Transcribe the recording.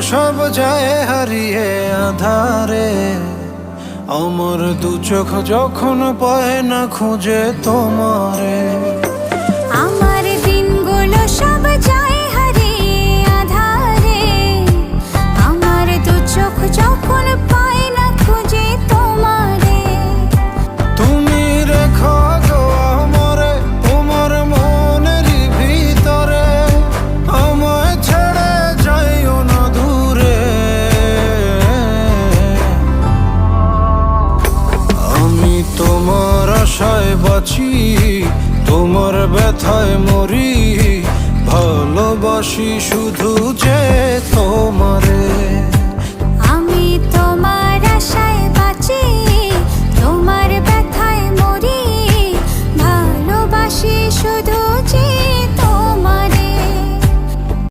সব যায় হারিয়ে আধারে। আমার দু চোখ যখন পায় না খুঁজে তোমারে। আমার দিনগুলো সব যায় হারিয়ে আঁধারে। আমার দু চোখ যখন পায় না খুঁজে তোমারে। তুমি রেখো গো আমারে তোমার মনেরই ভিতরে, আমায় ছেড়ে যাইও না দূরে। আমি তোমার আশায় বাঁচি, তোমার ব্যথায় মরি, ভালোবাসি শুধু যে তোমারে।